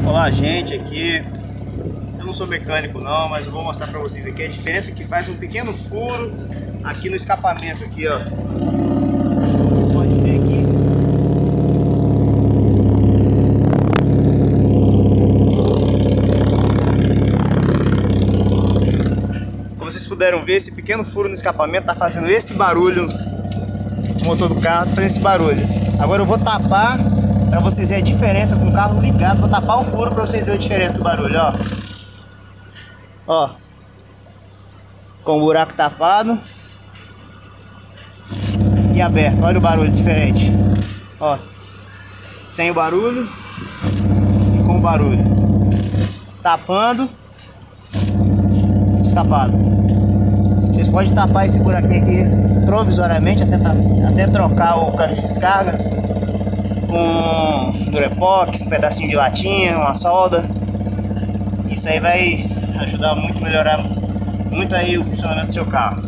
Olá, gente, aqui eu não sou mecânico não, mas eu vou mostrar para vocês aqui a diferença que faz um pequeno furo aqui no escapamento aqui, ó. Vocês podem ver aqui. Como vocês puderam ver, esse pequeno furo no escapamento tá fazendo esse barulho. O motor do carro tá fazendo esse barulho. Agora eu vou tapar para vocês verem a diferença com o carro ligado. Vou tapar o furo para vocês verem a diferença do barulho, ó. Ó, com o buraco tapado e aberto. Olha o barulho diferente. Ó, sem o barulho e com o barulho. Tapando, destapado. Vocês podem tapar esse buraquinho aqui provisoriamente até trocar o cano de descarga com Durepox, um pedacinho de latinha, uma solda. Isso aí vai ajudar muito, melhorar muito aí o funcionamento do seu carro.